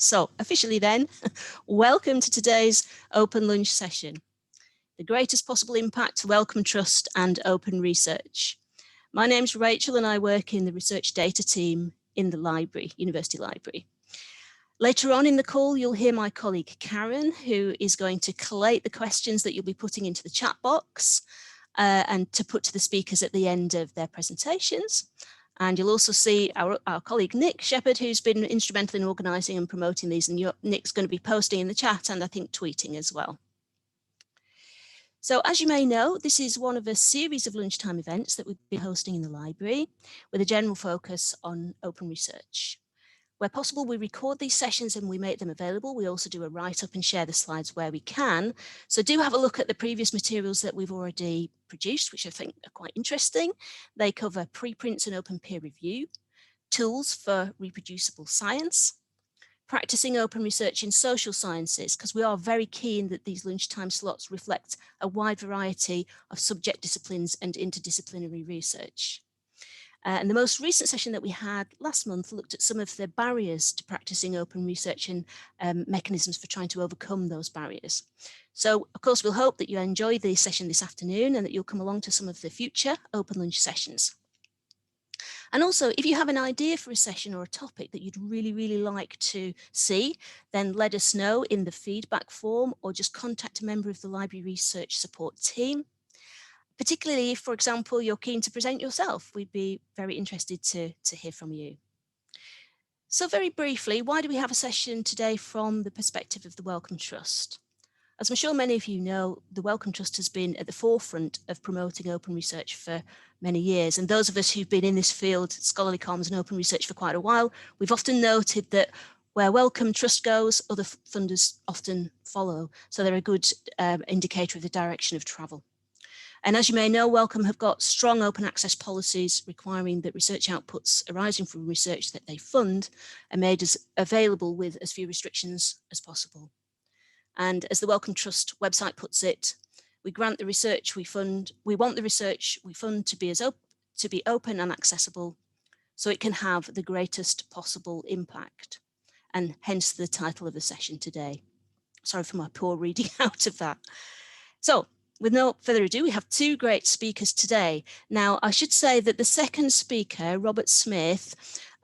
So officially then, welcome to today's Open Lunch session. The greatest possible impact to Wellcome Trust and Open Research. My name's Rachel and I work in the research data team in the library, University Library. Later on in the call, you'll hear my colleague Karen, who is going to collate the questions that you'll be putting into the chat box and to put to the speakers at the end of their presentations. And you'll also see our colleague Nick Shepherd, who's been instrumental in organising and promoting these, and Nick's going to be posting in the chat and I think tweeting as well. So as you may know, this is one of a series of lunchtime events that we've been hosting in the library with a general focus on open research. Where possible, we record these sessions and we make them available. We also do a write-up and share the slides where we can. So do have a look at the previous materials that we've already produced, which I think are quite interesting. They cover preprints and open peer review, tools for reproducible science, practicing open research in social sciences, because we are very keen that these lunchtime slots reflect a wide variety of subject disciplines and interdisciplinary research. And the most recent session that we had last month looked at some of the barriers to practicing open research and mechanisms for trying to overcome those barriers. So, of course, we'll hope that you enjoy the session this afternoon and that you'll come along to some of the future Open Lunch sessions. And also, if you have an idea for a session or a topic that you'd really like to see, then let us know in the feedback form or just contact a member of the library research support team. Particularly if, for example, you're keen to present yourself, we'd be very interested to hear from you. So very briefly, why do we have a session today from the perspective of the Wellcome Trust? As I'm sure many of you know, the Wellcome Trust has been at the forefront of promoting open research for many years. And those of us who've been in this field, scholarly comms and open research for quite a while, we've often noted that where Wellcome Trust goes, other funders often follow. So they're a good indicator of the direction of travel. And as you may know, Wellcome have got strong open access policies requiring that research outputs arising from research that they fund are made as available with as few restrictions as possible. And as the Wellcome Trust website puts it, we grant the research we fund, we want the research we fund to be open and accessible so it can have the greatest possible impact. And hence the title of the session today. Sorry for my poor reading out of that. So, with no further ado, we have two great speakers today. Now, I should say that the second speaker, Robert Smith,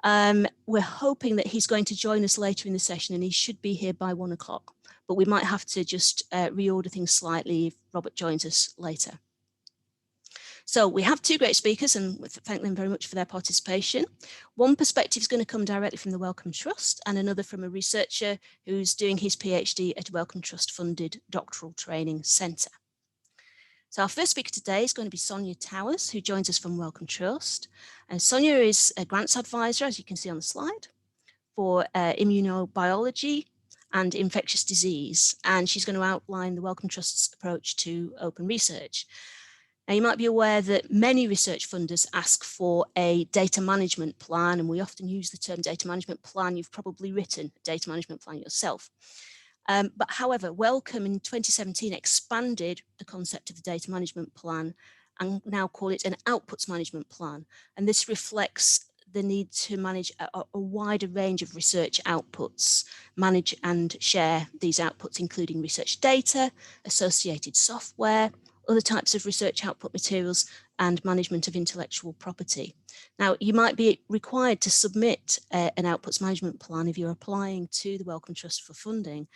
we're hoping that he's going to join us later in the session and he should be here by 1 o'clock. But we might have to just reorder things slightly if Robert joins us later. So we have two great speakers and we thank them very much for their participation. One perspective is going to come directly from the Wellcome Trust and another from a researcher who's doing his PhD at a Wellcome Trust funded doctoral training centre. So our first speaker today is going to be Sonia Towers, who joins us from Wellcome Trust. And Sonia is a grants advisor, as you can see on the slide, for immunobiology and infectious disease. And she's going to outline the Wellcome Trust's approach to open research. Now, you might be aware that many research funders ask for a data management plan, and we often use the term data management plan. You've probably written a data management plan yourself. But however, Wellcome in 2017 expanded the concept of the data management plan and now call it an outputs management plan. And this reflects the need to manage a wider range of research outputs, manage and share these outputs, including research data, associated software, other types of research output materials, and management of intellectual property. Now, you might be required to submit an outputs management plan if you're applying to the Wellcome Trust for funding.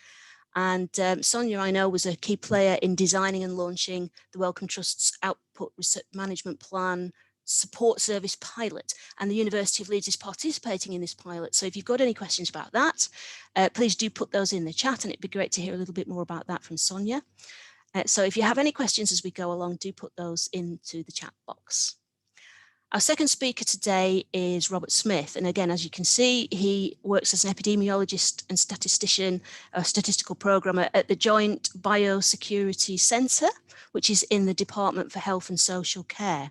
And Sonia, I know, was a key player in designing and launching the Wellcome Trust's output research management plan support service pilot. And the University of Leeds is participating in this pilot. So if you've got any questions about that, please do put those in the chat, and it'd be great to hear a little bit more about that from Sonia. So if you have any questions as we go along, do put those into the chat box. Our second speaker today is Robert Smith. And again, as you can see, he works as an epidemiologist and statistician, a statistical programmer at the Joint Biosecurity Centre, which is in the Department for Health and Social Care.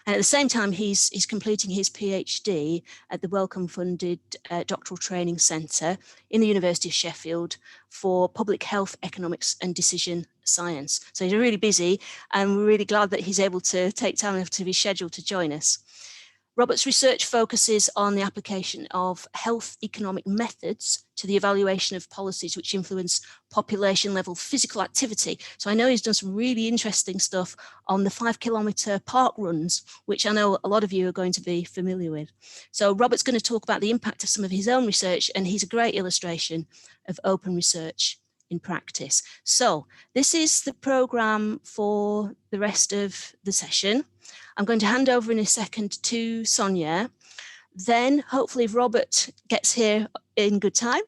And at the same time, he's completing his PhD at the Wellcome funded Doctoral Training Centre in the University of Sheffield for Public Health Economics and Decision Science. So he's really busy, and we're really glad that he's able to take time out of his schedule to join us. Robert's research focuses on the application of health economic methods to the evaluation of policies which influence population level physical activity. So I know he's done some really interesting stuff on the 5-kilometre park runs, which I know a lot of you are going to be familiar with. So Robert's going to talk about the impact of some of his own research, and he's a great illustration of open research in practice. So this is the programme for the rest of the session. I'm going to hand over in a second to Sonia. Then hopefully if Robert gets here in good time,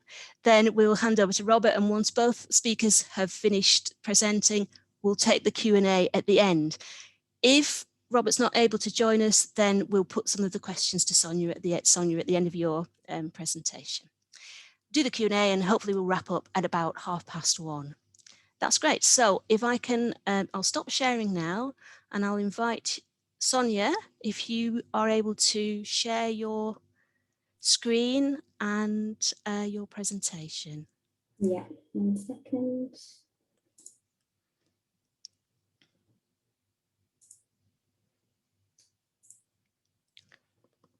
then we'll hand over to Robert, and once both speakers have finished presenting, we'll take the Q&A at the end. If Robert's not able to join us, then we'll put some of the questions to Sonia at the end of your presentation. Do the Q&A and hopefully we'll wrap up at about 1:30. That's great. So if I can, I'll stop sharing now and I'll invite Sonia, if you are able to share your screen and your presentation. Yeah, 1 second.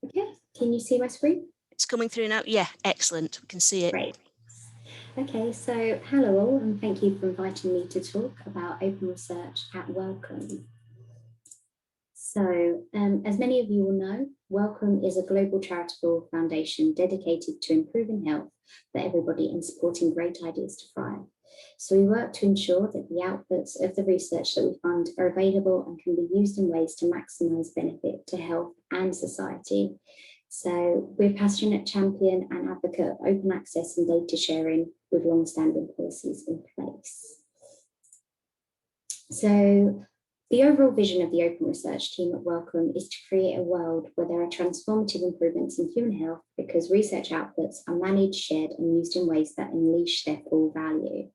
Okay, can you see my screen? It's coming through now. Yeah, excellent. We can see it. Great. Okay, so hello all, and thank you for inviting me to talk about open research at Wellcome. So, as many of you will know, Wellcome is a global charitable foundation dedicated to improving health for everybody and supporting great ideas to thrive. So we work to ensure that the outputs of the research that we fund are available and can be used in ways to maximise benefit to health and society. So we're a passionate champion and advocate of open access and data sharing with long-standing policies in place. So the overall vision of the open research team at Wellcome is to create a world where there are transformative improvements in human health because research outputs are managed, shared, and used in ways that unleash their full value.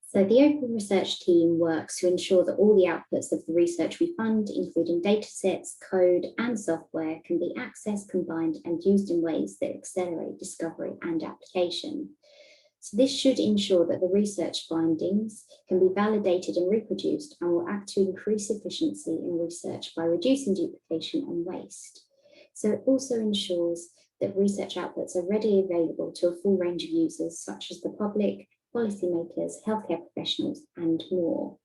So the open research team works to ensure that all the outputs of the research we fund, including datasets, code, and software, can be accessed, combined, and used in ways that accelerate discovery and application. So this should ensure that the research findings can be validated and reproduced and will act to increase efficiency in research by reducing duplication and waste. So it also ensures that research outputs are readily available to a full range of users, such as the public, policymakers, healthcare professionals, and more.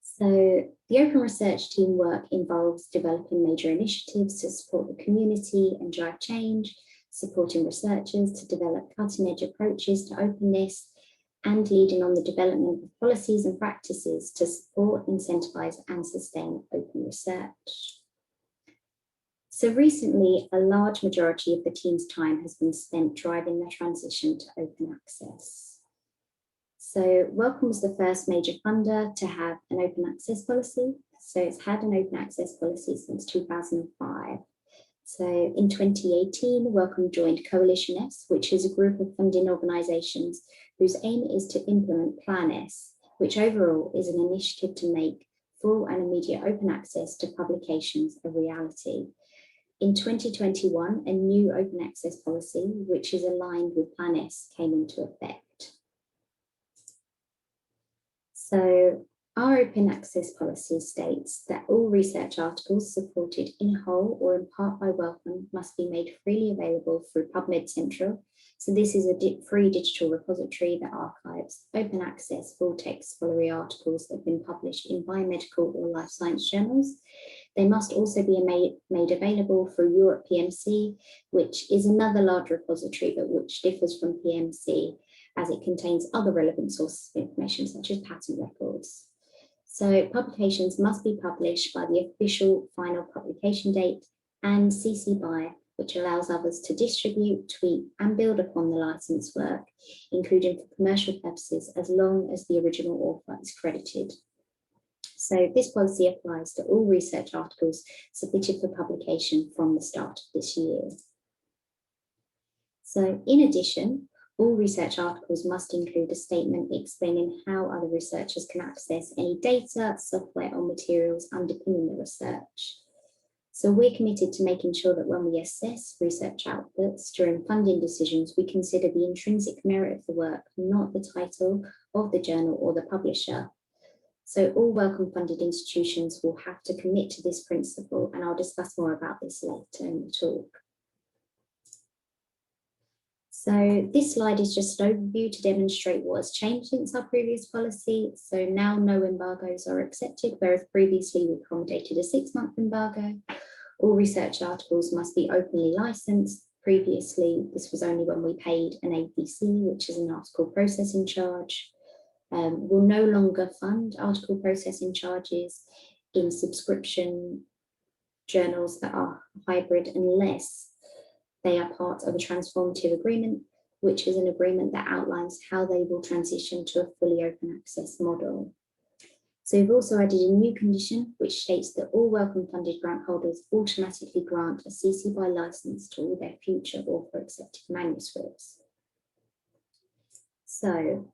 So the open research team work involves developing major initiatives to support the community and drive change, supporting researchers to develop cutting-edge approaches to openness, and leading on the development of policies and practices to support, incentivize, and sustain open research. So recently, a large majority of the team's time has been spent driving the transition to open access. So Wellcome was the first major funder to have an open access policy. So it's had an open access policy since 2005. So in 2018, Wellcome joined Coalition S, which is a group of funding organisations whose aim is to implement Plan S, which overall is an initiative to make full and immediate open access to publications a reality. In 2021, a new open access policy, which is aligned with Plan S, came into effect. So our open access policy states that all research articles supported in whole or in part by Wellcome must be made freely available through PubMed Central. So this is a free digital repository that archives open access full text scholarly articles that have been published in biomedical or life science journals. They must also be made available through Europe PMC, which is another large repository, but which differs from PMC as it contains other relevant sources of information, such as patent records. So publications must be published by the official final publication date and CC BY, which allows others to distribute, tweak, and build upon the licensed work, including for commercial purposes, as long as the original author is credited. So this policy applies to all research articles submitted for publication from the start of this year. So in addition, all research articles must include a statement explaining how other researchers can access any data, software, or materials underpinning the research. So we're committed to making sure that when we assess research outputs during funding decisions, we consider the intrinsic merit of the work, not the title of the journal or the publisher. So all Wellcome funded institutions will have to commit to this principle, and I'll discuss more about this later in the talk. So this slide is just an overview to demonstrate what has changed since our previous policy. So now no embargoes are accepted, whereas previously we accommodated a 6-month embargo. All research articles must be openly licensed. Previously, this was only when we paid an APC, which is an article processing charge. We'll no longer fund article processing charges in subscription journals that are hybrid unless they are part of a transformative agreement, which is an agreement that outlines how they will transition to a fully open access model. So we've also added a new condition, which states that all Wellcome funded grant holders automatically grant a CC BY license to all their future author accepted manuscripts. So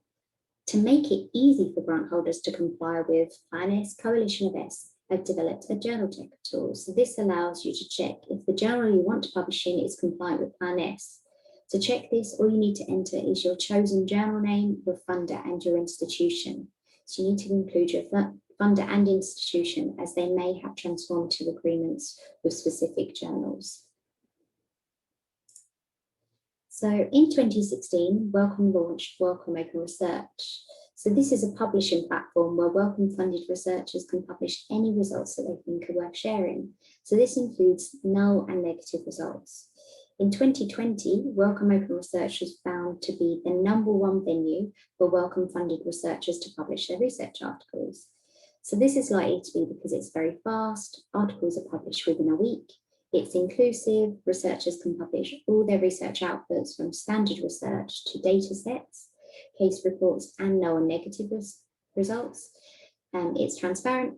to make it easy for grant holders to comply with Plan S, Coalition of S have developed a journal checker tool. So this allows you to check if the journal you want to publish in is compliant with Plan S. To check this, all you need to enter is your chosen journal name, your funder, and your institution. So you need to include your funder and institution, as they may have transformative agreements with specific journals. So in 2016, Wellcome launched Wellcome Open Research. So this is a publishing platform where Wellcome funded researchers can publish any results that they think are worth sharing. So this includes null and negative results. In 2020, Wellcome Open Research was found to be the #1 venue for Wellcome funded researchers to publish their research articles. So this is likely to be because it's very fast, articles are published within a week, it's inclusive, researchers can publish all their research outputs from standard research to data sets, case reports, and null and negative results. It's transparent.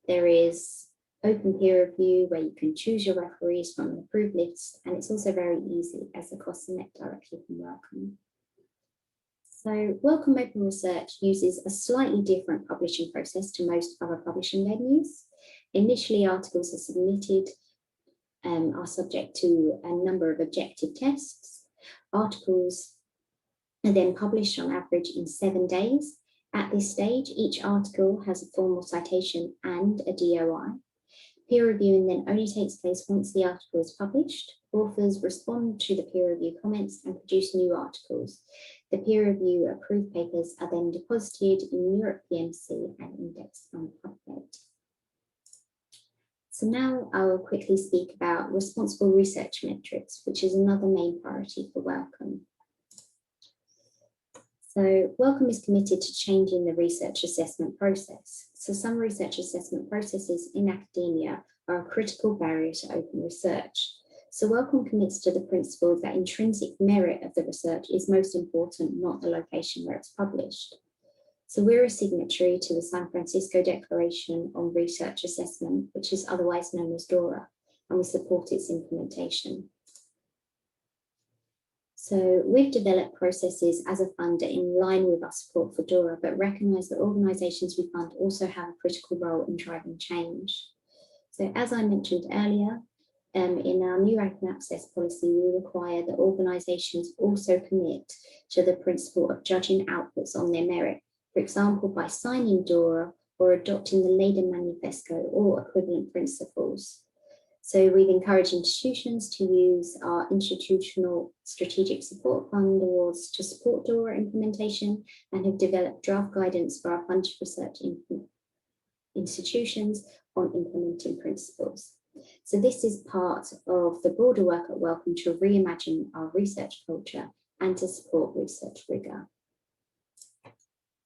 There is open peer review where you can choose your referees from an approved list, and it's also very easy as the costs are met directly from Wellcome. So Wellcome Open Research uses a slightly different publishing process to most other publishing venues. Initially, articles are submitted are subject to a number of objective tests. Articles are then published on average in 7 days. At this stage, each article has a formal citation and a DOI. Peer reviewing then only takes place once the article is published. Authors respond to the peer review comments and produce new articles. The peer review approved papers are then deposited in Europe PMC and indexed on PubMed. So now I will quickly speak about responsible research metrics, which is another main priority for Wellcome. So Wellcome is committed to changing the research assessment process. So some research assessment processes in academia are a critical barrier to open research. So Wellcome commits to the principle that intrinsic merit of the research is most important, not the location where it's published. So we're a signatory to the San Francisco Declaration on Research Assessment, which is otherwise known as DORA, and we support its implementation. So we've developed processes as a funder in line with our support for DORA, but recognise that organisations we fund also have a critical role in driving change. So as I mentioned earlier, in our new open access policy, we require that organisations also commit to the principle of judging outputs on their merit, for example, by signing DORA or adopting the Leiden Manifesto or equivalent principles. So we've encouraged institutions to use our Institutional Strategic Support Fund awards to support DORA implementation, and have developed draft guidance for our funded research institutions on implementing principles. So this is part of the broader work at Wellcome to reimagine our research culture and to support research rigour.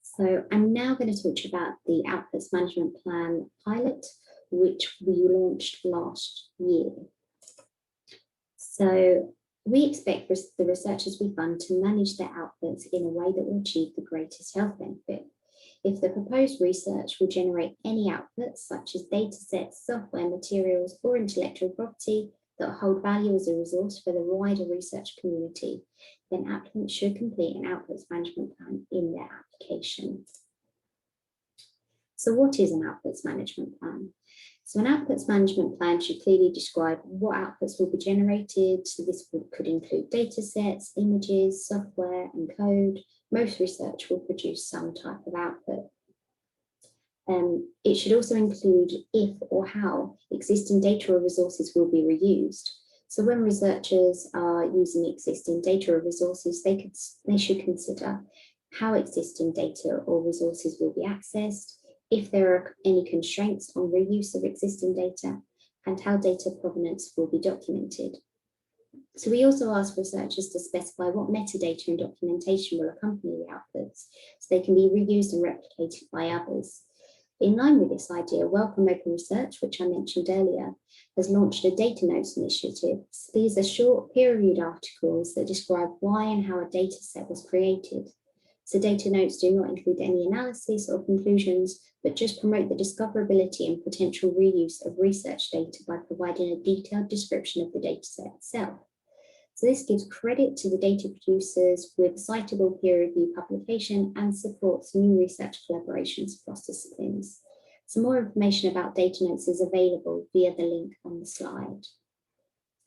So I'm now going to talk to you about the Outputs Management Plan pilot, which we launched last year. So we expect the researchers we fund to manage their outputs in a way that will achieve the greatest health benefit. If the proposed research will generate any outputs, such as data sets, software, materials, or intellectual property that hold value as a resource for the wider research community, then applicants should complete an outputs management plan in their application. So what is an outputs management plan? So an outputs management plan should clearly describe what outputs will be generated. So this could include data sets, images, software, and code. Most research will produce some type of output. It should also include if or how existing data or resources will be reused. So when researchers are using existing data or resources, they should consider how existing data or resources will be accessed, if there are any constraints on reuse of existing data, and how data provenance will be documented. So we also ask researchers to specify what metadata and documentation will accompany the outputs, so they can be reused and replicated by others. In line with this idea, Wellcome Open Research, which I mentioned earlier, has launched a data notes initiative. So these are short peer-reviewed articles that describe why and how a data set was created. So data notes do not include any analysis or conclusions, but just promote the discoverability and potential reuse of research data by providing a detailed description of the data set itself. So this gives credit to the data producers with citable peer-reviewed publication and supports new research collaborations across disciplines. Some more information about data notes is available via the link on the slide.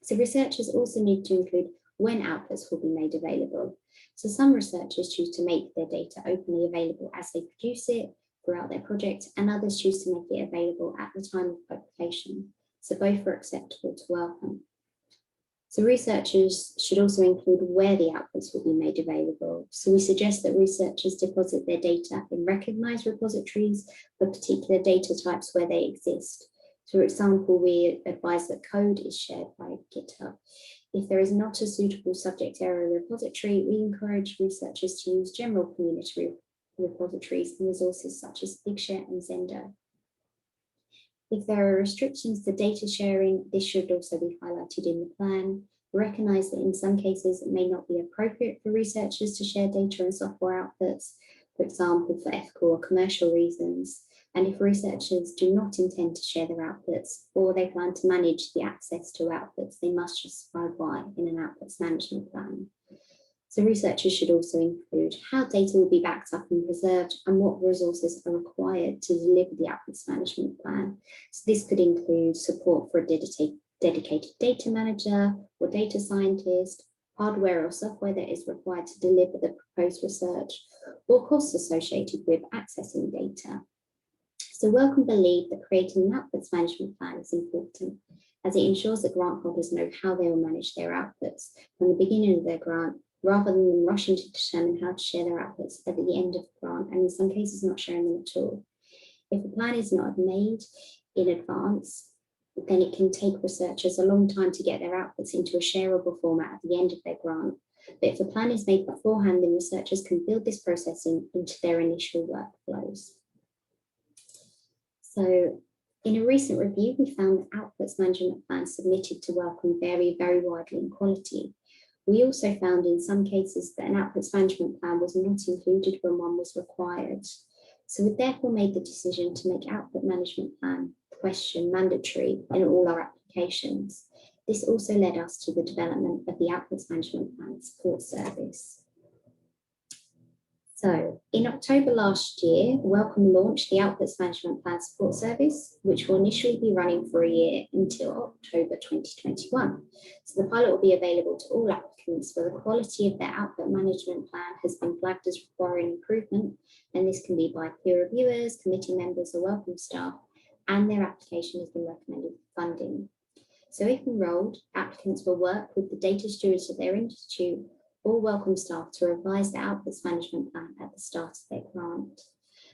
So researchers also need to include when outputs will be made available. So some researchers choose to make their data openly available as they produce it throughout their project, and others choose to make it available at the time of publication. So both are acceptable to Wellcome. So researchers should also include where the outputs will be made available. So we suggest that researchers deposit their data in recognised repositories for particular data types where they exist. So for example, we advise that code is shared by GitHub. If there is not a suitable subject area repository, we encourage researchers to use general community repositories and resources such as Bigshare and Zender. If there are restrictions to data sharing, this should also be highlighted in the plan. Recognise that in some cases it may not be appropriate for researchers to share data and software outputs, for example, for ethical or commercial reasons. And if researchers do not intend to share their outputs, or they plan to manage the access to outputs, they must justify why in an outputs management plan. So researchers should also include how data will be backed up and preserved and what resources are required to deliver the outputs management plan. So this could include support for a dedicated data manager or data scientist, hardware or software that is required to deliver the proposed research, or costs associated with accessing data. So Wellcome believe that creating an outputs management plan is important, as it ensures that grant holders know how they will manage their outputs from the beginning of their grant, rather than them rushing to determine how to share their outputs at the end of the grant, and in some cases not sharing them at all. If a plan is not made in advance, then it can take researchers a long time to get their outputs into a shareable format at the end of their grant. But if a plan is made beforehand, then researchers can build this processing into their initial workflows. So in a recent review, we found that outputs management plans submitted to Wellcome vary very widely in quality. We also found in some cases that an outputs management plan was not included when one was required. So we therefore made the decision to make output management plan question mandatory in all our applications. This also led us to the development of the outputs management plan support service. So in October last year, Wellcome launched the Outputs Management Plan Support Service, which will initially be running for a year until October 2021. So the pilot will be available to all applicants where the quality of their output management plan has been flagged as requiring improvement, and this can be by peer reviewers, committee members or Wellcome staff, and their application has been recommended for funding. So if enrolled, applicants will work with the data stewards of their institute or Wellcome staff to revise the outputs management plan at the start of their grant.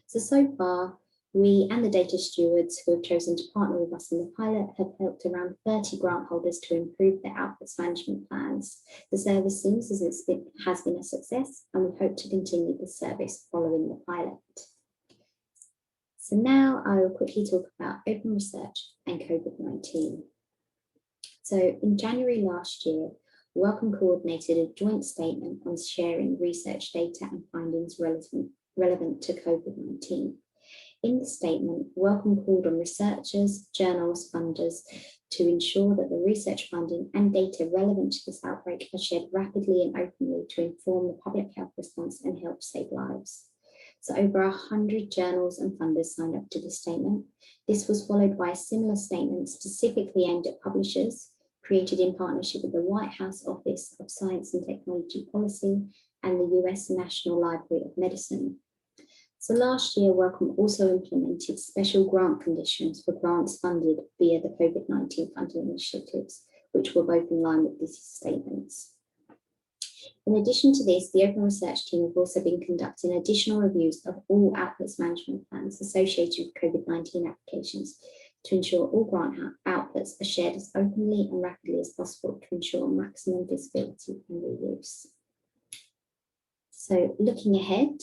So far, we and the data stewards who have chosen to partner with us in the pilot have helped around 30 grant holders to improve their outputs management plans. The service seems as it has been a success, and we hope to continue the service following the pilot. So now I will quickly talk about open research and COVID-19. So in January last year, Wellcome coordinated a joint statement on sharing research data and findings relevant to COVID-19. In the statement, Wellcome called on researchers, journals, funders to ensure that the research funding and data relevant to this outbreak are shared rapidly and openly to inform the public health response and help save lives. So over 100 journals and funders signed up to the statement. This was followed by a similar statement specifically aimed at publishers, created in partnership with the White House Office of Science and Technology Policy and the US National Library of Medicine. So last year, Wellcome also implemented special grant conditions for grants funded via the COVID-19 funding initiatives, which were both in line with these statements. In addition to this, the Open Research team have also been conducting additional reviews of all outputs management plans associated with COVID-19 applications to ensure all grant outputs are shared as openly and rapidly as possible to ensure maximum visibility and reuse. So looking ahead,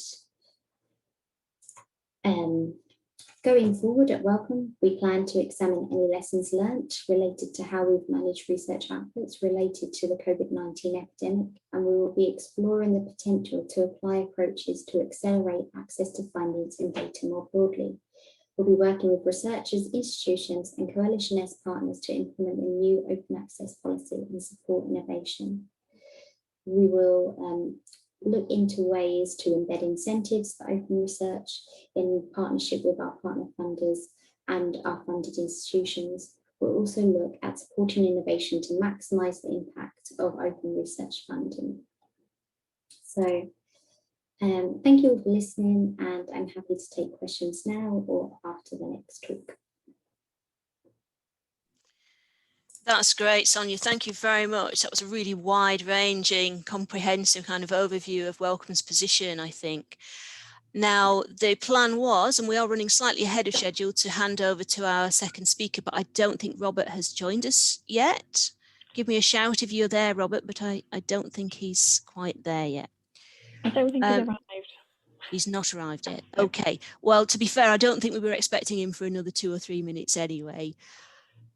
going forward at Wellcome, we plan to examine any lessons learnt related to how we've managed research outputs related to the COVID-19 epidemic, and we will be exploring the potential to apply approaches to accelerate access to findings and data more broadly. We'll be working with researchers, institutions, and coalition-S partners to implement a new open access policy and support innovation. We will look into ways to embed incentives for open research in partnership with our partner funders and our funded institutions. We'll also look at supporting innovation to maximise the impact of open research funding. So thank you all for listening, and I'm happy to take questions now or after the next talk. That's great, Sonia. Thank you very much. That was a really wide-ranging, comprehensive kind of overview of Wellcome's position, I think. Now, the plan was, and we are running slightly ahead of schedule, to hand over to our second speaker, but I don't think Robert has joined us yet. Give me a shout if you're there, Robert, but I don't think he's quite there yet. I don't think he's arrived. He's not arrived yet. Okay. Well, to be fair, I don't think we were expecting him for another 2 or 3 minutes anyway.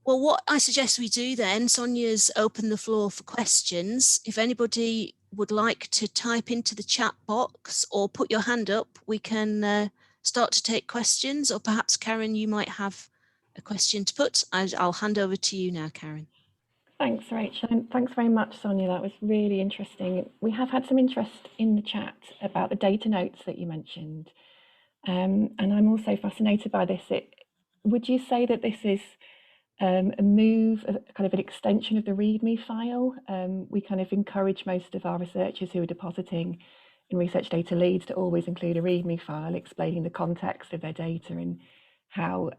Well, what I suggest we do then, Sonia's opened the floor for questions. If anybody would like to type into the chat box or put your hand up, we can start to take questions, or perhaps Karen, you might have a question to put. I'll hand over to you now, Karen. Thanks, Rachel, and thanks very much, Sonia. That was really interesting. We have had some interest in the chat about the data notes that you mentioned, and I'm also fascinated by this. Would you say that this is a move, kind of an extension of the README file? We kind of encourage most of our researchers who are depositing in research data leads to always include a README file explaining the context of their data and how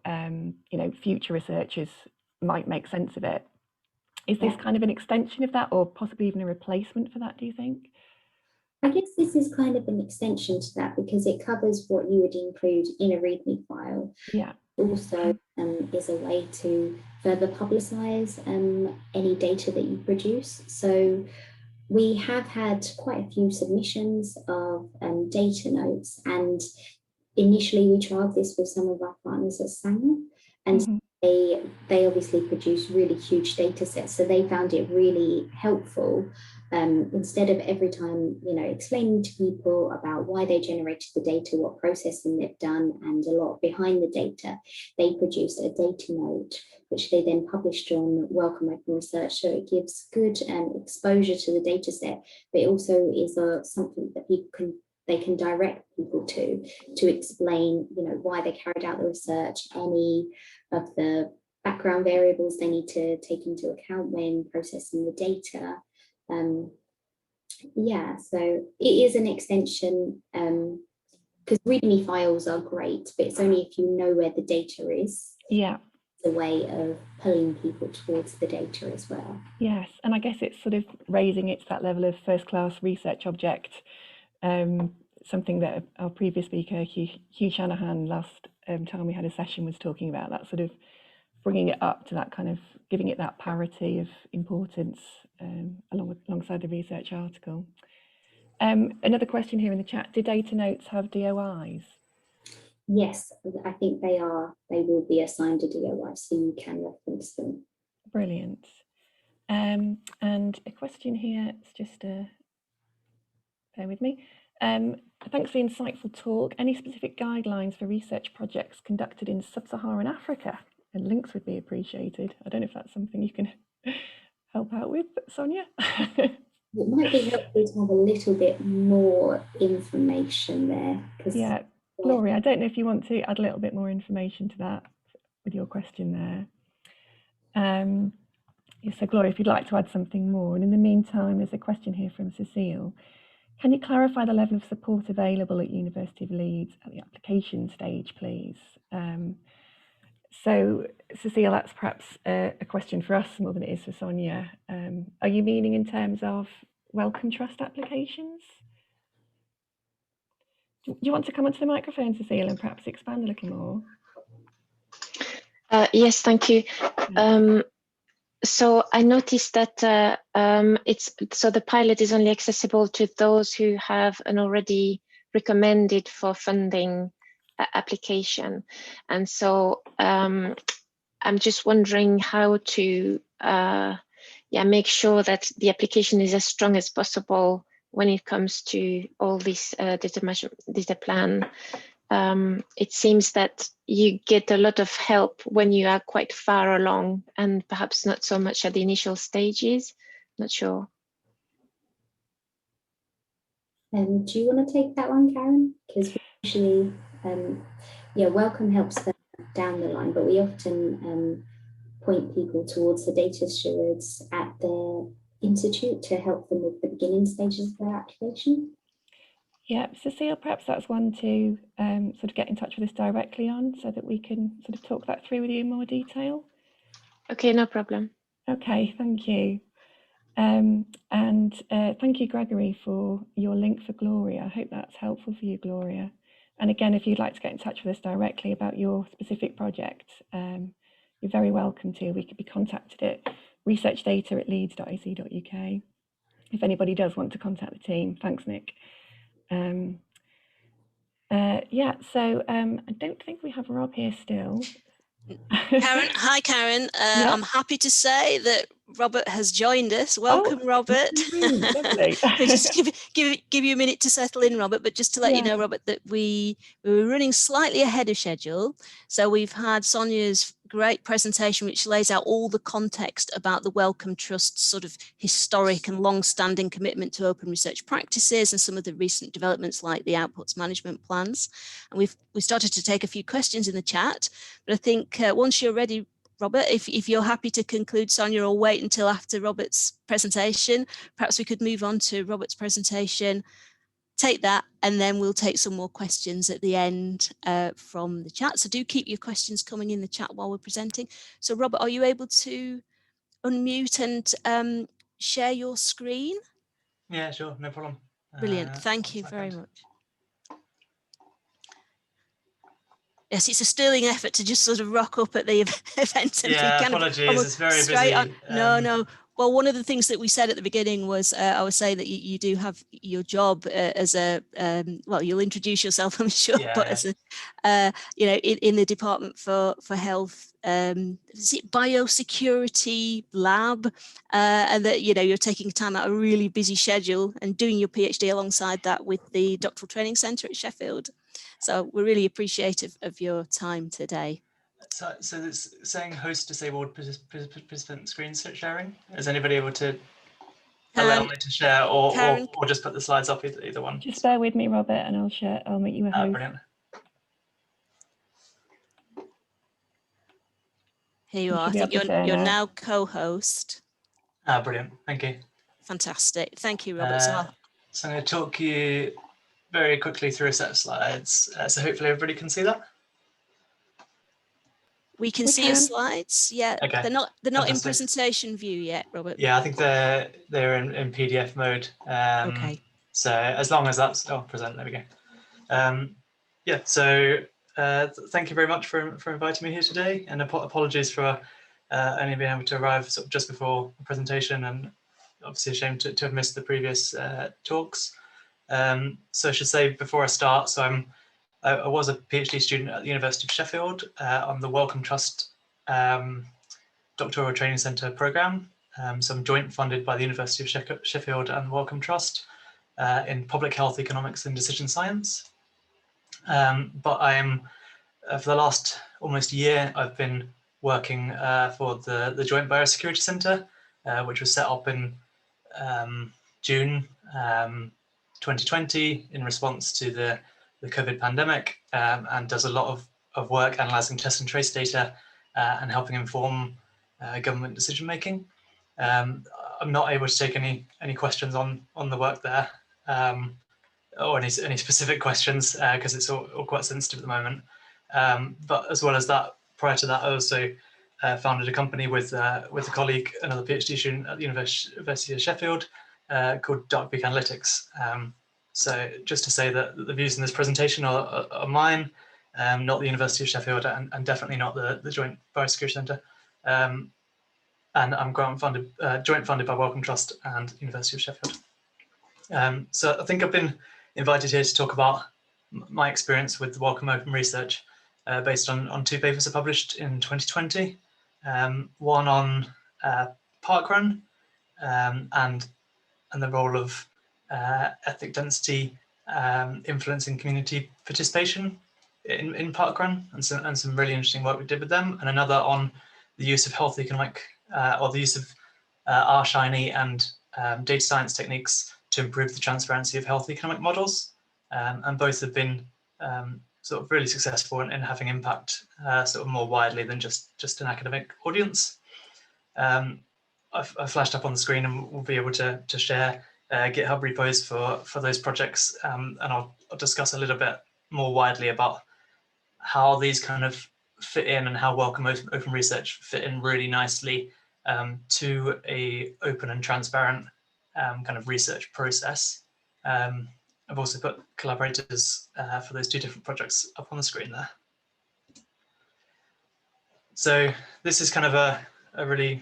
future researchers might make sense of it. Is this kind of an extension of that, or possibly even a replacement for that, do you think? I guess this is kind of an extension to that, because it covers what you would include in a README file. Yeah. Also is a way to further publicise any data that you produce. So we have had quite a few submissions of data notes, and initially we trialled this with some of our partners at Sanger, and they obviously produce really huge data sets, so they found it really helpful. Instead of every time, explaining to people about why they generated the data, what processing they've done, and a lot behind the data, they produced a data note, which they then published on Wellcome Open Research. So it gives good exposure to the data set, but it also is something that they can direct people to explain, why they carried out the research, any of the background variables they need to take into account when processing the data. So it is an extension, because README files are great, but it's only if you know where the data is. Yeah. It's a way of pulling people towards the data as well. Yes, and I guess it's sort of raising it to that level of first-class research object. Something that our previous speaker, Hugh Shanahan, last time we had a session was talking about, that sort of bringing it up to that kind of, giving it that parity of importance alongside the research article. Another question here in the chat, do data notes have DOIs? Yes, I think they will be assigned a DOI, so you can reference them. Brilliant. And a question here, it's just bear with me. Thanks for the insightful talk. Any specific guidelines for research projects conducted in sub-Saharan Africa? And links would be appreciated. I don't know if that's something you can help out with, Sonia. It might be helpful to have a little bit more information there. Yeah, Gloria, I don't know if you want to add a little bit more information to that with your question there. So Gloria, if you'd like to add something more. And in the meantime, there's a question here from Cecile. Can you clarify the level of support available at University of Leeds at the application stage, please? So, Cecile, that's perhaps a question for us more than it is for Sonia. Are you meaning in terms of Wellcome Trust applications? Do you want to come onto the microphone, Cecile, and perhaps expand a little more? Yes, thank you. So I noticed that the pilot is only accessible to those who have an already recommended for funding application, and so I'm just wondering how to make sure that the application is as strong as possible when it comes to all this data plan. It seems that you get a lot of help when you are quite far along and perhaps not so much at the initial stages. Not sure. Do you want to take that one, Karen? Because we usually, Wellcome helps them down the line, but we often point people towards the data stewards at their institute to help them with the beginning stages of their application. Yeah, Cecile, perhaps that's one to sort of get in touch with us directly on, so that we can sort of talk that through with you in more detail. Okay, no problem. Okay, thank you. And thank you, Gregory, for your link for Gloria. I hope that's helpful for you, Gloria. And again, if you'd like to get in touch with us directly about your specific project, you're very welcome to. We could be contacted at researchdata@leeds.ac.uk. If anybody does want to contact the team, thanks, Nick. I don't think we have Rob here still. Karen, hi Karen. Yeah. I'm happy to say that Robert has joined us. Welcome, Robert. Lovely. We just give you a minute to settle in, Robert, but just to let you know, Robert, that we were running slightly ahead of schedule. So we've had Sonia's great presentation, which lays out all the context about the Wellcome Trust's sort of historic and long-standing commitment to open research practices and some of the recent developments like the outputs management plans. And we started to take a few questions in the chat, but I think once you're ready, Robert, if you're happy to conclude, Sonia, or wait until after Robert's presentation, perhaps we could move on to Robert's presentation, take that, and then we'll take some more questions at the end from the chat. So do keep your questions coming in the chat while we're presenting. So Robert, are you able to unmute and share your screen? Yeah, sure, no problem. Brilliant, thank you very much. Yes, it's a sterling effort to just sort of rock up at the event and be kind apologies, of it's very busy. No. Well, one of the things that we said at the beginning was, I was saying that you do have your job as a, well, you'll introduce yourself, I'm sure, but as a, in the Department for Health, is it Biosecurity Lab, and that, you're taking time out of a really busy schedule and doing your PhD alongside that with the Doctoral Training Centre at Sheffield. So we're really appreciative of your time today. So it's saying host disabled participant screen sharing. Is anybody able to allow me to share, or just put the slides up, either one? Just bear with me, Robert, and I'll share. I'll make you a host. Brilliant. Here you are. I think you're now co-host. Brilliant. Thank you. Fantastic. Thank you, Robert. So I'm going to talk you very quickly through a set of slides. So hopefully everybody can see that. We can see your slides. Yeah. Okay. They're not in presentation view yet, Robert. Yeah, I think they're in PDF mode. Okay. So as long as that's present, there we go. Yeah. So thank you very much for inviting me here today, and apologies for only being able to arrive sort of just before the presentation, and obviously ashamed to have missed the previous talks. So I should say before I start, so I was a PhD student at the University of Sheffield on the Wellcome Trust Doctoral Training Centre programme. So I'm joint funded by the University of Sheffield and the Wellcome Trust in Public Health, Economics and Decision Science. But I am, for the last almost year, I've been working for the Joint Biosecurity Centre, which was set up in June 2020 in response to the COVID pandemic, and does a lot of work analysing test and trace data and helping inform government decision making. I'm not able to take any questions on the work there, or any specific questions, because it's all quite sensitive at the moment. But as well as that, prior to that, I also founded a company with a colleague, another PhD student at the University of Sheffield, called Dark Peak Analytics. So just to say that the views in this presentation are mine, not the University of Sheffield, and definitely not the Joint Biosecurity Centre. And I'm joint funded by Wellcome Trust and University of Sheffield. So I think I've been invited here to talk about my experience with the Wellcome Open Research, based on 2 papers I published in 2020. One on parkrun and the role of ethnic density influencing community participation in parkrun, and some really interesting work we did with them, and another on the use of health economic or the use of R-Shiny and data science techniques to improve the transparency of health economic models, and both have been sort of really successful in having impact sort of more widely than just an academic audience. I've flashed up on the screen, and we'll be able to share GitHub repos for those projects, and I'll discuss a little bit more widely about how these kind of fit in and how Wellcome Open Research fit in really nicely to a open and transparent kind of research process. I've also put collaborators for those 2 different projects up on the screen there. So this is kind of a really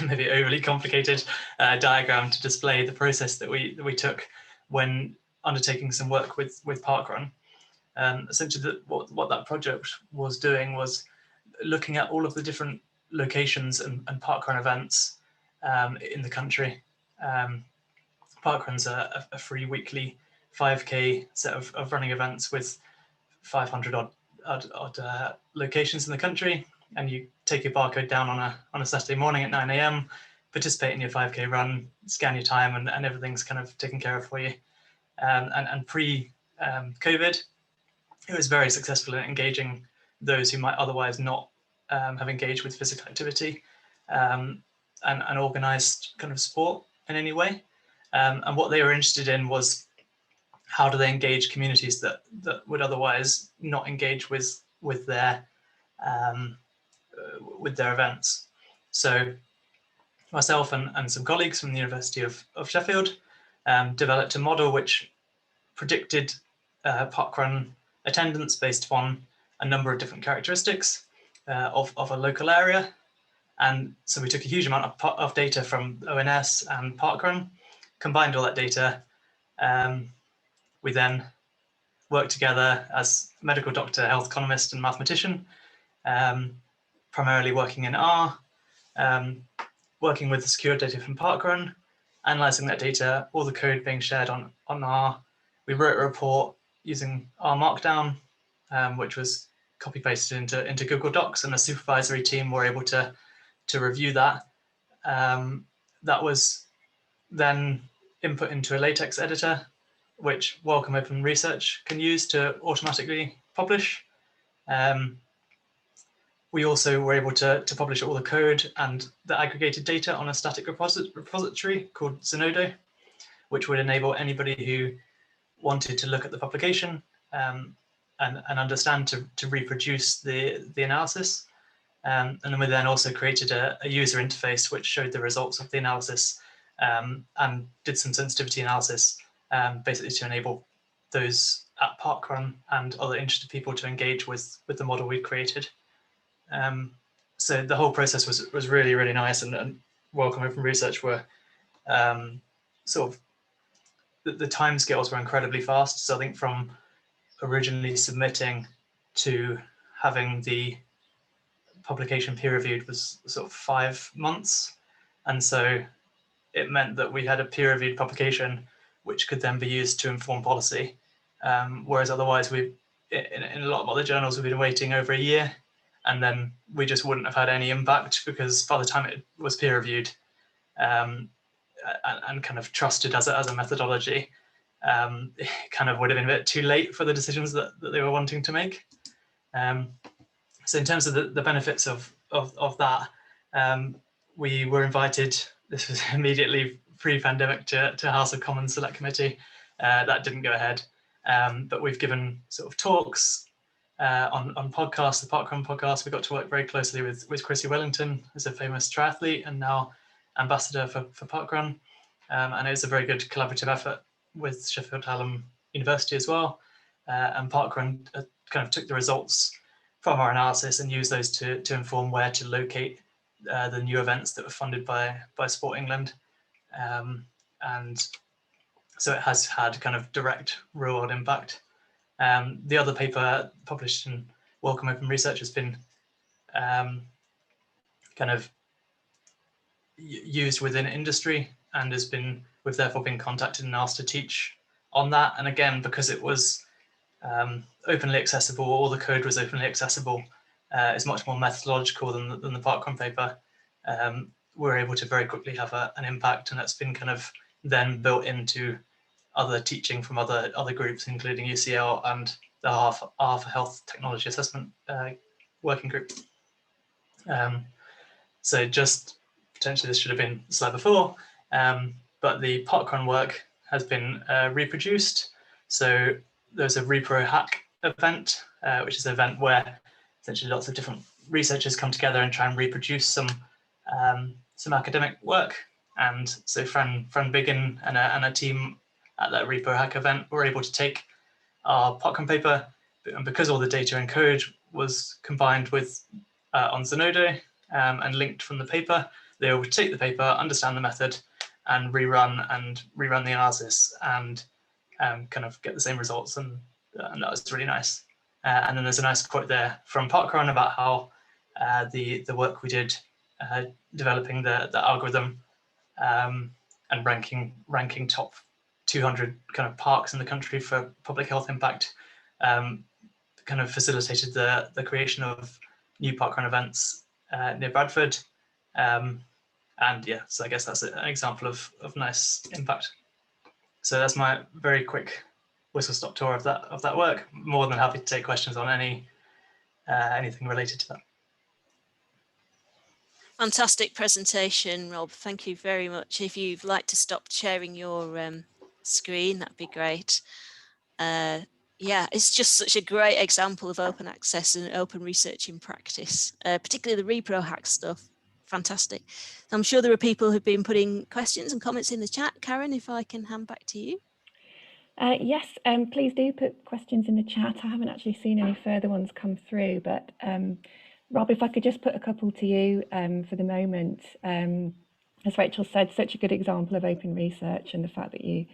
maybe overly complicated diagram to display the process that we took when undertaking some work with parkrun. Essentially, what that project was doing was looking at all of the different locations and parkrun events in the country. Parkrun's a free weekly 5K set of running events with 500 odd locations in the country, and you take your barcode down on a Saturday morning at 9 AM, participate in your 5K run, scan your time, and everything's kind of taken care of for you. And pre-COVID, it was very successful in engaging those who might otherwise not have engaged with physical activity and organised kind of sport in any way. And what they were interested in was, how do they engage communities that would otherwise not engage with their events? So myself and some colleagues from the University of Sheffield developed a model which predicted parkrun attendance based upon a number of different characteristics of a local area. And so we took a huge amount of data from ONS and parkrun, combined all that data. We then worked together as medical doctor, health economist, and mathematician, primarily working in R, working with the secured data from parkrun, analysing that data, all the code being shared on R. We wrote a report using R Markdown, which was copy-pasted into Google Docs, and a supervisory team were able to review that. That was then input into a LaTeX editor, which Wellcome Open Research can use to automatically publish. We also were able to publish all the code and the aggregated data on a static repository called Zenodo, which would enable anybody who wanted to look at the publication and understand to reproduce the analysis. And then we then also created a user interface which showed the results of the analysis and did some sensitivity analysis, basically to enable those at parkrun and other interested people to engage with the model we created. So the whole process was really, really nice, and Wellcome Open Research were sort of, the timescales were incredibly fast. So I think from originally submitting to having the publication peer reviewed was sort of 5 months. And so it meant that we had a peer reviewed publication which could then be used to inform policy. Whereas otherwise in a lot of other journals, we've been waiting over a year, and then we just wouldn't have had any impact, because by the time it was peer reviewed and kind of trusted as a methodology, it kind of would have been a bit too late for the decisions that they were wanting to make. So in terms of the benefits of that, we were invited, this was immediately pre-pandemic to House of Commons Select Committee. That didn't go ahead. But we've given sort of talks on podcasts, the Parkrun podcast. We got to work very closely with Chrissy Wellington, who's a famous triathlete and now ambassador for Parkrun. And it's a very good collaborative effort with Sheffield Hallam University as well. And Parkrun kind of took the results from our analysis and used those to inform where to locate the new events that were funded by Sport England. And so it has had kind of direct real world impact. The other paper published in Wellcome Open Research has been kind of used within industry and we've therefore been contacted and asked to teach on that. And again, because it was openly accessible, all the code was openly accessible, it's much more methodological than the Parkrun paper. We're able to very quickly have an impact, and that's been kind of then built into other teaching from other groups, including UCL and the R for Health Technology Assessment working group. So just potentially this should have been the slide before, but the Parkrun work has been reproduced. So there's a repro hack event, which is an event where essentially lots of different researchers come together and try and reproduce some academic work. And so Fran Biggin and a team at that repro hack event were able to take our Parkrun paper, and because all the data and code was combined with on Zenodo and linked from the paper, they were able to take the paper, understand the method, and rerun the analysis and kind of get the same results, and that was really nice. And then there's a nice quote there from Parkrun about how the work we did developing the algorithm and ranking top 200 kind of parks in the country for public health impact kind of facilitated the creation of new parkrun events near Bradford. And yeah, so I guess that's an example of nice impact. So that's my very quick whistle-stop tour of that work. More than happy to take questions on anything related to that. Fantastic presentation, Rob. Thank you very much. If you'd like to stop sharing your screen, that'd be great. Yeah, it's just such a great example of open access and open research in practice, particularly the repro hack stuff. Fantastic. I'm sure there are people who've been putting questions and comments in the chat. Karen, if I can hand back to you. Yes, please do put questions in the chat. I haven't actually seen any further ones come through, but Rob, if I could just put a couple to you for the moment. As Rachel said, such a good example of open research, and the fact that you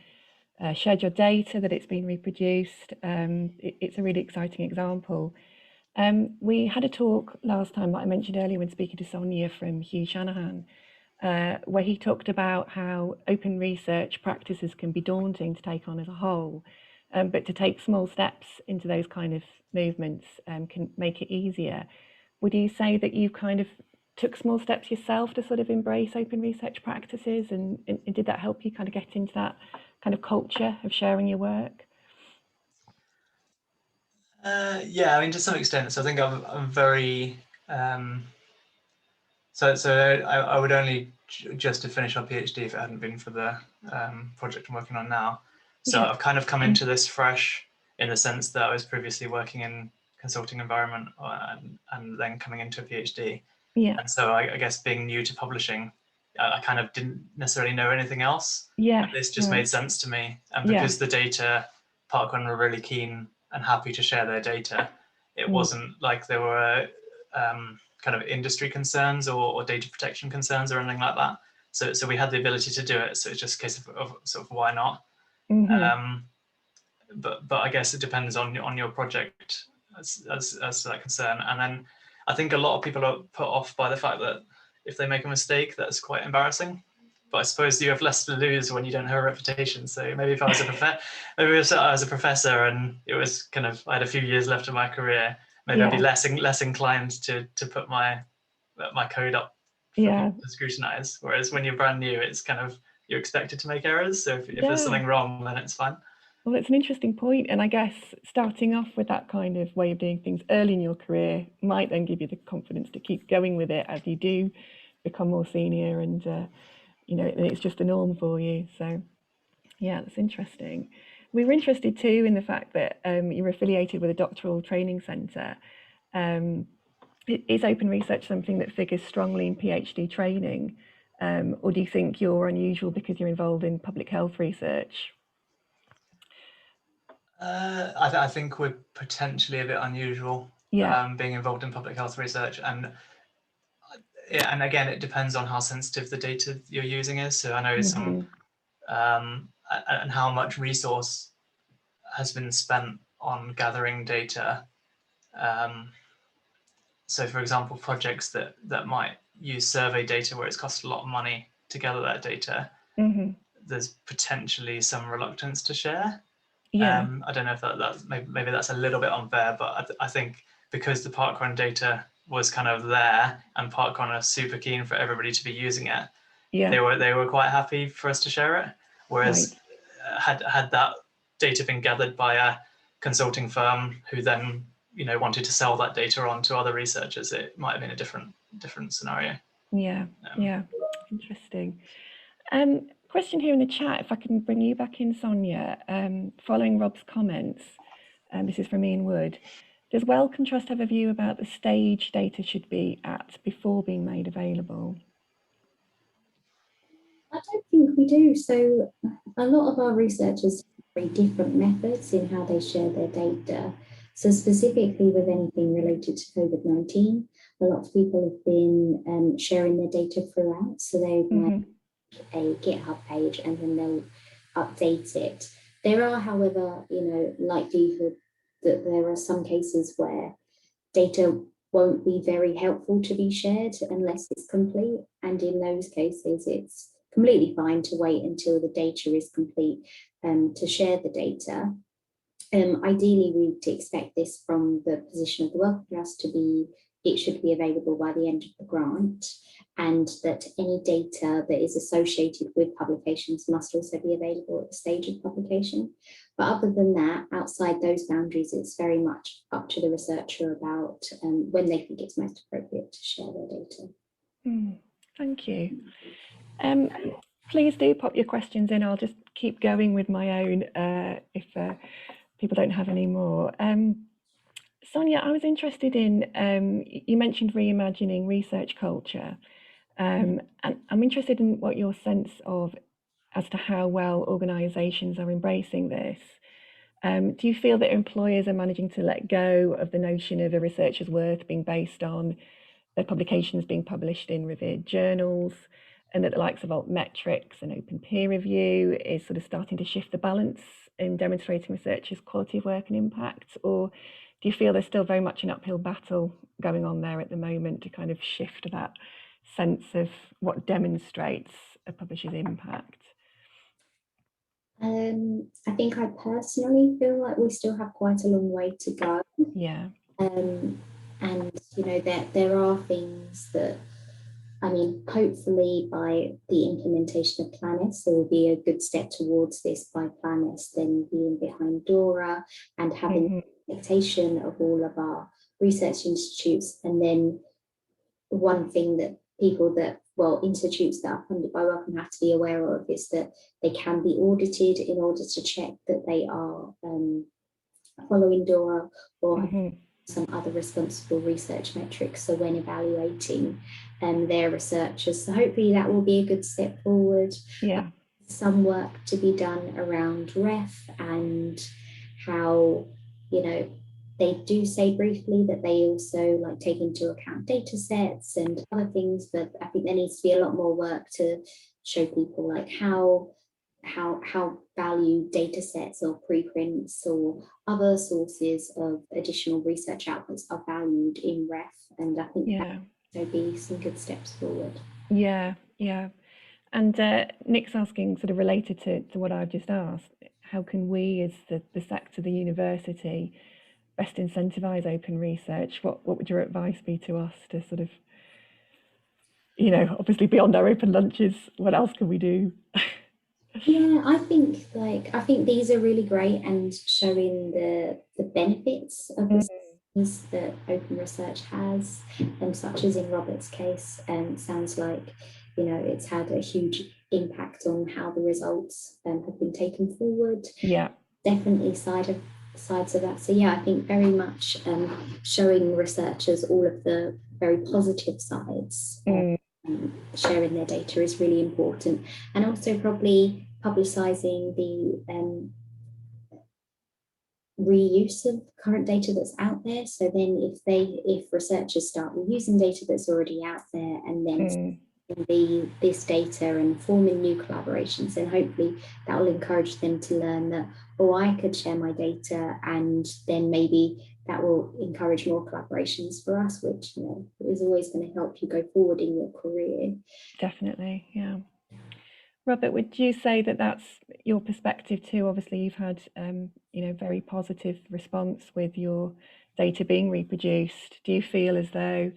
shared your data, that it's been reproduced. It's a really exciting example. We had a talk last time that I mentioned earlier when speaking to Sonia from Hugh Shanahan, where he talked about how open research practices can be daunting to take on as a whole, but to take small steps into those kind of movements can make it easier. Would you say that you kind of took small steps yourself to sort of embrace open research practices, and did that help you kind of get into that kind of culture of sharing your work? Yeah, I mean, to some extent. So I think I'm very so I would only just have finished my PhD if it hadn't been for the project I'm working on now. So yeah. I've kind of come into this fresh in the sense that I was previously working in consulting environment and then coming into a PhD. Yeah. And so I guess being new to publishing, I kind of didn't necessarily know anything else. Yeah. This just made sense to me. And because the data, Parkrun were really keen and happy to share their data, it wasn't like there were kind of industry concerns or data protection concerns or anything like that. So we had the ability to do it. So it's just a case of sort of why not. Mm-hmm. But I guess it depends on your project as to that concern. And then I think a lot of people are put off by the fact that if they make a mistake, that's quite embarrassing. But I suppose you have less to lose when you don't have a reputation. So maybe if I was a professor and it was kind of, I had a few years left of my career, maybe I'd be less inclined to put my code up for people to scrutinize. Whereas when you're brand new, it's kind of, you're expected to make errors. So if there's something wrong, then it's fine. Well, it's an interesting point. And I guess starting off with that kind of way of doing things early in your career might then give you the confidence to keep going with it as you do become more senior and you know, it's just a norm for you. So yeah, that's interesting. We were interested too in the fact that you're affiliated with a doctoral training centre. Is open research something that figures strongly in PhD training, or do you think you're unusual because you're involved in public health research? I think we're potentially a bit unusual, being involved in public health research, and again, it depends on how sensitive the data you're using is. So I know some, and how much resource has been spent on gathering data. So for example, projects that might use survey data where it's cost a lot of money to gather that data, there's potentially some reluctance to share. I don't know if that's maybe that's a little bit unfair, but I think because the parkrun data was kind of there and parkrun are super keen for everybody to be using it, they were quite happy for us to share it. Whereas had that data been gathered by a consulting firm who then wanted to sell that data on to other researchers, it might have been a different scenario. Yeah, interesting. Question here in the chat, if I can bring you back in, Sonia, following Rob's comments, this is from Ian Wood. Does Wellcome Trust have a view about the stage data should be at before being made available? I don't think we do. So a lot of our researchers have very different methods in how they share their data. So specifically with anything related to COVID-19, a lot of people have been sharing their data throughout. So they might a GitHub page and then they'll update it. There are, however, likelihood that there are some cases where data won't be very helpful to be shared unless it's complete. And in those cases, it's completely fine to wait until the data is complete to share the data. Ideally, we'd expect this from the position of the Wellcome Trust to be, it should be available by the end of the grant, and that any data that is associated with publications must also be available at the stage of publication. But other than that, outside those boundaries, it's very much up to the researcher about when they think it's most appropriate to share their data. Thank you. Please do pop your questions in. I'll just keep going with my own if people don't have any more. Sonia, I was interested in, you mentioned reimagining research culture, and I'm interested in what your sense of as to how well organisations are embracing this. Do you feel that employers are managing to let go of the notion of a researcher's worth being based on their publications being published in revered journals, and that the likes of altmetrics and open peer review is sort of starting to shift the balance in demonstrating researchers' quality of work and impact? Or do you feel there's still very much an uphill battle going on there at the moment to kind of shift that sense of what demonstrates a publisher's impact? I think I personally feel like we still have quite a long way to go. Yeah. And there are things that, hopefully by the implementation of Planis, there will be a good step towards this by Planis then being behind DORA and having the expectation of all of our research institutes. And then one thing that institutes that are funded by Wellcome have to be aware of is that they can be audited in order to check that they are following DORA or some other responsible research metrics. So when evaluating their researchers, so hopefully that will be a good step forward. Yeah. Some work to be done around REF and how, they do say briefly that they also take into account data sets and other things, but I think there needs to be a lot more work to show people how valued data sets or preprints or other sources of additional research outputs are valued in REF. And I think there'll be some good steps forward. Yeah. And Nick's asking, sort of related to what I've just asked, how can we as the sector, the university, best incentivise open research? What would your advice be to us to sort of, obviously beyond our open lunches, what else can we do? Yeah, I think these are really great and showing the benefits of the things that open research has, such as in Robert's case, sounds like it's had a huge impact on how the results have been taken forward. Yeah, definitely sides of that. So yeah, I think very much showing researchers all of the very positive sides, sharing their data is really important, and also probably publicising the reuse of current data that's out there. So then if researchers start reusing data that's already out there, and then this data and forming new collaborations, then hopefully that will encourage them to learn that, oh, I could share my data, and then maybe that will encourage more collaborations for us, which, you know, is always going to help you go forward in your career. Definitely, yeah. Robert, would you say that that's your perspective too? Obviously, you've had you know, very positive response with your data being reproduced. Do you feel as though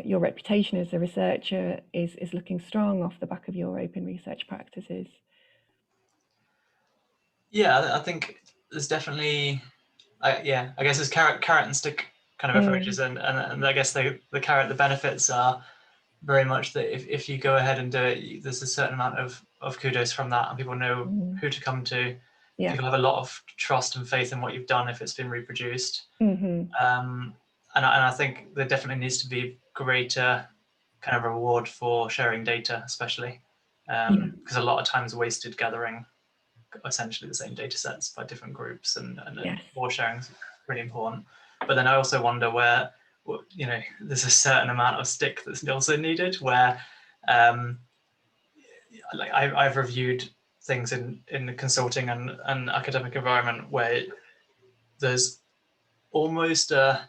your reputation as a researcher is looking strong off the back of your open research practices? Yeah, I think there's definitely, I guess there's carrot and stick kind of approaches, and I guess the benefits are very much that if you go ahead and do it, there's a certain amount of kudos from that, and people know who to come to. Yeah. People have a lot of trust and faith in what you've done if it's been reproduced. And I think there definitely needs to be greater kind of reward for sharing data, especially because a lot of times wasted gathering essentially the same data sets by different groups, and more sharing is really important. But then I also wonder where, you know, there's a certain amount of stick that's also needed, where like I've reviewed things in the consulting and academic environment where there's almost an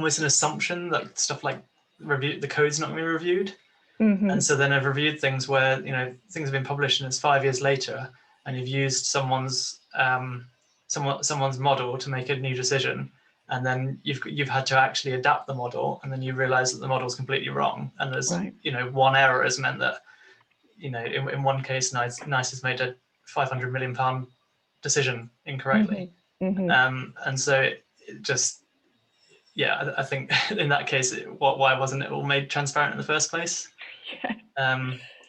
assumption that stuff like the code's not going to be reviewed. And so then I've reviewed things where, you know, things have been published and it's 5 years later, and you've used someone's model to make a new decision, and then you've had to actually adapt the model, and then you realize that the model is completely wrong, and there's you know, one error has meant that, you know, in one case NICE has made a £500 million decision incorrectly, and so it just, yeah, I think in that case, why wasn't it all made transparent in the first place?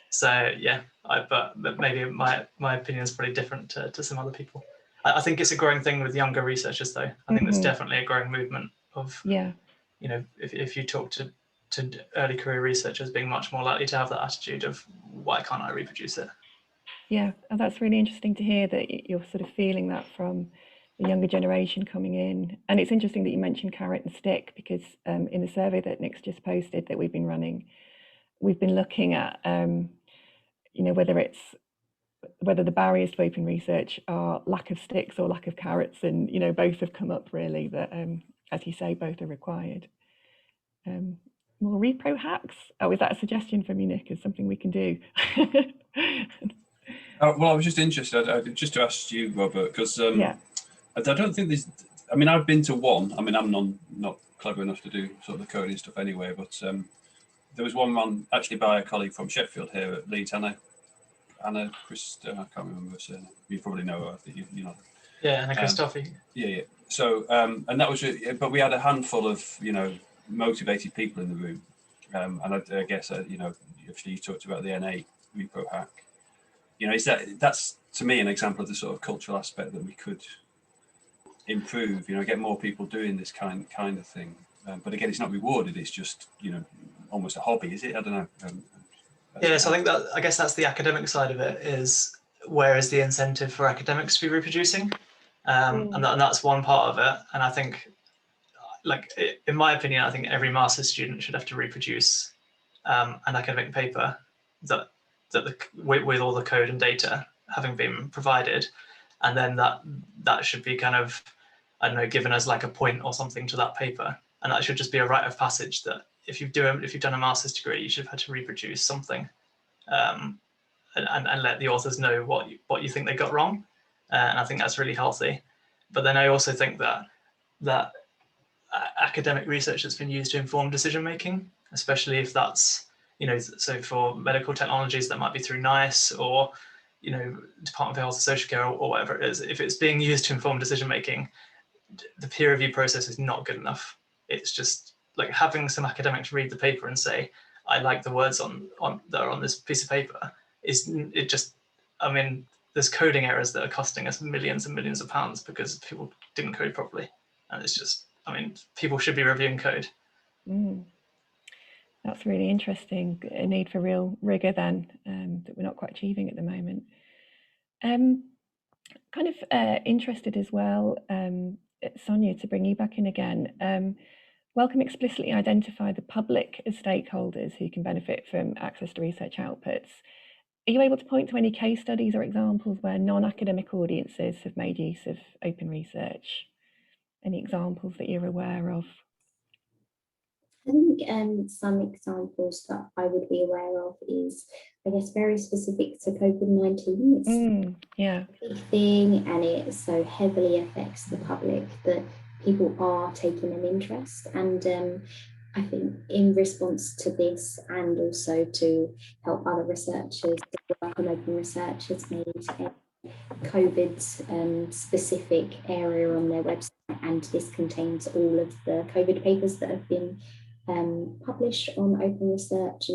So yeah, but maybe my opinion is pretty different to some other people. I think it's a growing thing with younger researchers, though. I think there's definitely a growing movement of, you know, if you talk to early career researchers, being much more likely to have that attitude of, why can't I reproduce it? Yeah, and that's really interesting to hear that you're sort of feeling that from the younger generation coming in. And it's interesting that you mentioned carrot and stick, because in the survey that Nick's just posted that we've been running, we've been looking at you know, whether the barriers to open research are lack of sticks or lack of carrots, and you know, both have come up really, that as you say, both are required. More repro hacks? Oh, is that a suggestion from you, Nick, as something we can do? Well, I was just interested, just to ask you, Robert, because I don't think there's, I mean, I've been to one. I mean, I'm not clever enough to do sort of the coding stuff anyway, but there was one run actually by a colleague from Sheffield here at Leeds, Anna Christ, I can't remember her surname. You probably know her, I think you know. Yeah, Anna Christophe. Yeah. So, and that was, but we had a handful of, you know, motivated people in the room, and I guess you know, actually you talked about the N8 repro hack. You know, that's to me an example of the sort of cultural aspect that we could improve. You know, get more people doing this kind of thing. But again, it's not rewarded. It's just, you know, almost a hobby, is it? I don't know. Yeah, so I guess that's the academic side of it, is where is the incentive for academics to be reproducing? And that's one part of it. And I think, like, in my opinion, I think every master's student should have to reproduce an academic paper with all the code and data having been provided. And then that should be kind of, I don't know, given as like a point or something to that paper. And that should just be a rite of passage that if you've done a master's degree, you should have had to reproduce something, and let the authors know what you think they got wrong. And I think that's really healthy. But then I also think that academic research has been used to inform decision making, especially if that's, you know, so for medical technologies that might be through NICE or, you know, Department of Health and Social Care or whatever it is. If it's being used to inform decision making, the peer review process is not good enough. It's just like having some academics read the paper and say, I like the words on that are on this piece of paper. It just, I mean, there's coding errors that are costing us millions and millions of pounds because people didn't code properly. And it's just, I mean, people should be reviewing code. That's really interesting. A need for real rigor then, that we're not quite achieving at the moment. Kind of interested as well, Sonia, to bring you back in again. Wellcome explicitly identify the public as stakeholders who can benefit from access to research outputs. Are you able to point to any case studies or examples where non-academic audiences have made use of open research? Any examples that you're aware of? I think some examples that I would be aware of is, I guess, very specific to COVID-19. It's yeah. a big thing, and it so heavily affects the public that people are taking an interest. And I think in response to this, and also to help other researchers, the Wellcome Open Research has made a COVID specific area on their website, and this contains all of the COVID papers that have been published on Open Research,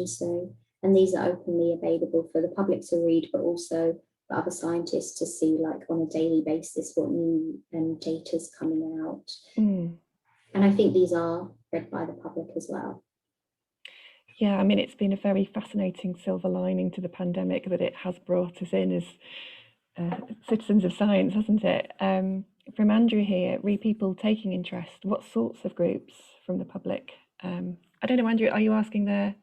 and these are openly available for the public to read, but also for other scientists to see, like on a daily basis, what new data is coming out. And I think these are read by the public as well. Yeah, I mean, it's been a very fascinating silver lining to the pandemic that it has brought us in as citizens of science, hasn't it? From Andrew here, re people taking interest, what sorts of groups from the public? I don't know, Andrew, are you asking there,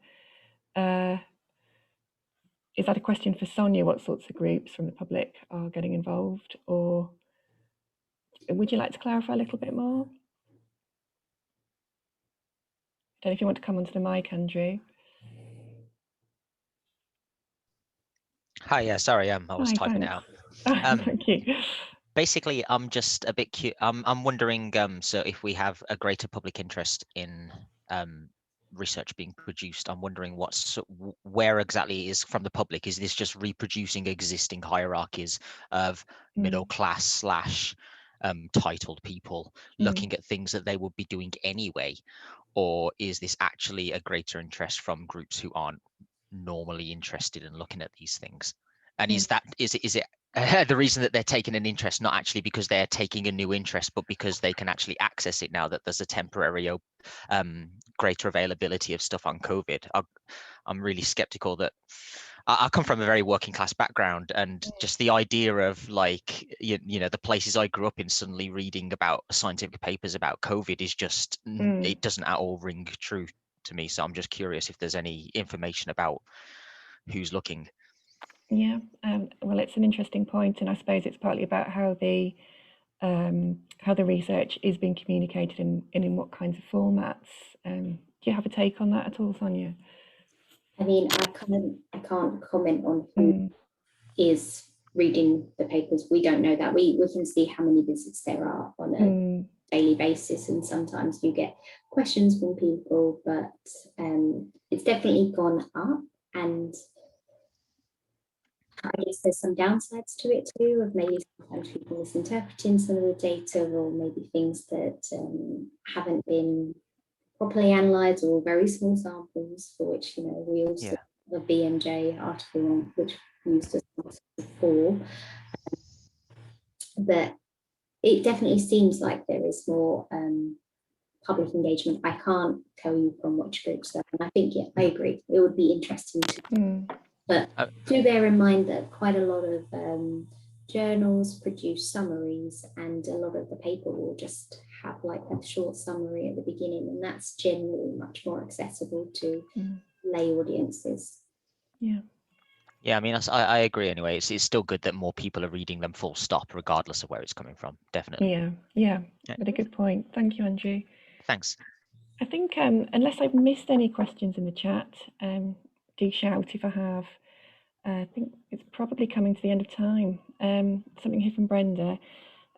is that a question for Sonia, what sorts of groups from the public are getting involved, or would you like to clarify a little bit more? I don't know if you want to come onto the mic, Andrew. Hi, yeah, sorry, I was typing it out. Thank you. Basically, I'm just a bit curious. I'm wondering, so if we have a greater public interest in research being produced, I'm wondering where exactly is from the public. Is this just reproducing existing hierarchies of middle class / titled people looking at things that they would be doing anyway, or is this actually a greater interest from groups who aren't normally interested in looking at these things? And is it the reason that they're taking an interest, not actually because they're taking a new interest, but because they can actually access it now that there's a temporary greater availability of stuff on COVID? I'm really skeptical that I come from a very working class background, and just the idea of, like, you know, the places I grew up in suddenly reading about scientific papers about COVID is just, it doesn't at all ring true to me. So I'm just curious if there's any information about who's looking. Yeah, well, it's an interesting point, and I suppose it's partly about how the research is being communicated in what kinds of formats. Do you have a take on that at all, Sonia? I mean, I can't comment on who is reading the papers. We don't know that. We can see how many visits there are on a daily basis, and sometimes you get questions from people, but it's definitely gone up, and I guess there's some downsides to it too, of maybe sometimes people misinterpreting some of the data, or maybe things that haven't been properly analysed, or very small samples, for which, you know, we also have the BMJ article on which we used to before. But it definitely seems like there is more public engagement. I can't tell you from which groups though, and I think, yeah, I agree, it would be interesting to but do bear in mind that quite a lot of journals produce summaries, and a lot of the paper will just have like a short summary at the beginning, and that's generally much more accessible to lay audiences. Yeah, I mean, I agree anyway. It's still good that more people are reading them full stop, regardless of where it's coming from, definitely. Yeah. But a good point. Thank you, Andrew. Thanks. I think, unless I've missed any questions in the chat, do shout if I have. I think it's probably coming to the end of time. Something here from Brenda.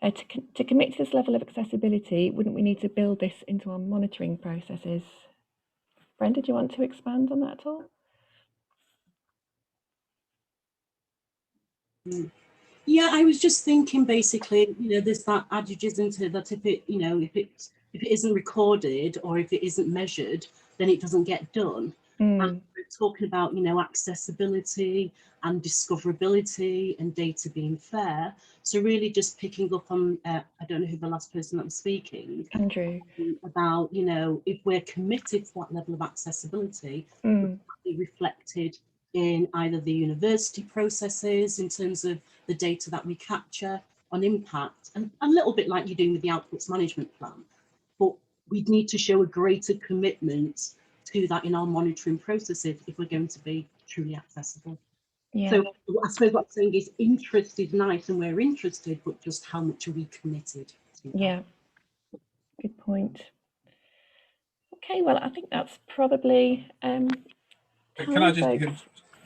To commit to this level of accessibility, wouldn't we need to build this into our monitoring processes? Brenda, do you want to expand on that at all? Yeah, I was just thinking, basically, you know, there's that adage, isn't it, that if it isn't recorded or if it isn't measured, then it doesn't get done. And we're talking about, you know, accessibility and discoverability and data being fair. So really just picking up on, I don't know who the last person that was speaking, Andrew, about, you know, if we're committed to that level of accessibility, be reflected in either the university processes in terms of the data that we capture on impact, and a little bit like you're doing with the outputs management plan. But we need to show a greater commitment to that in our monitoring processes if we're going to be truly accessible. yeah. So I suppose what I'm saying is interest is nice and we're interested, but just how much are we committed to that? Yeah, good point. Okay, well, I think that's probably Can I just, folks.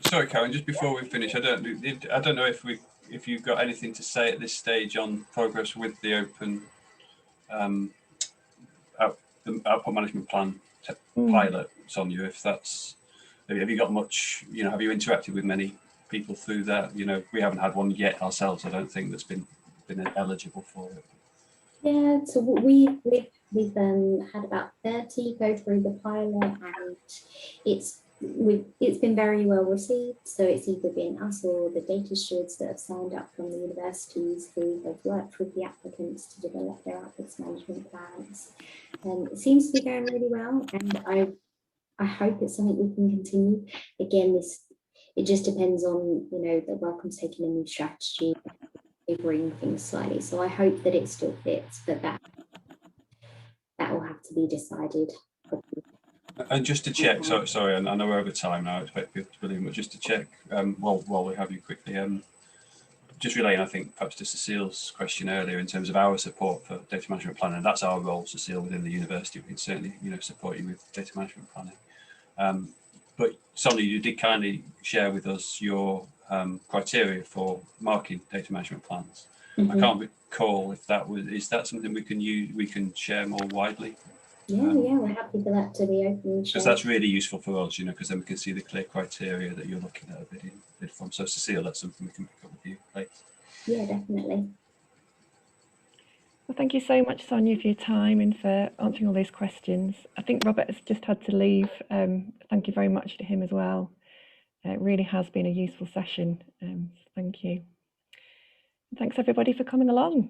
sorry, Karen, just before we finish, I don't know if you've got anything to say at this stage on progress with the open the output management plan pilot, Sonia. If that's, have you got much, you know, have you interacted with many people through that? You know, we haven't had one yet ourselves, I don't think, that's been eligible for it. Yeah, so we've had about 30 go through the pilot, and it's been very well received. So it's either been us or the data stewards that have signed up from the universities who have worked with the applicants to develop their outputs management plans. It seems to be going really well, and I hope it's something we can continue. Again, it just depends on, you know, that Wellcome's taking a new strategy. They bring things slightly, so I hope that it still fits, but that will have to be decided. And just to check, sorry, I know we're over time now, I expect people to believe, but just to check, while we have you quickly, just relating, I think, perhaps to Cecile's question earlier in terms of our support for data management planning. That's our role, Cecile, within the university. We can certainly, you know, support you with data management planning. But Sonia, you did kindly share with us your criteria for marking data management plans. I can't recall if that was, is that something we can use, we can share more widely? Yeah, we're happy for that to be open. Because that's really useful for us, you know, because then we can see the clear criteria that you're looking at a bit from. So Cecile, that's something we can pick up with you later. Yeah, definitely. Well, thank you so much, Sonia, for your time and for answering all those questions. I think Robert has just had to leave. Thank you very much to him as well. It really has been a useful session. Thank you. Thanks everybody for coming along.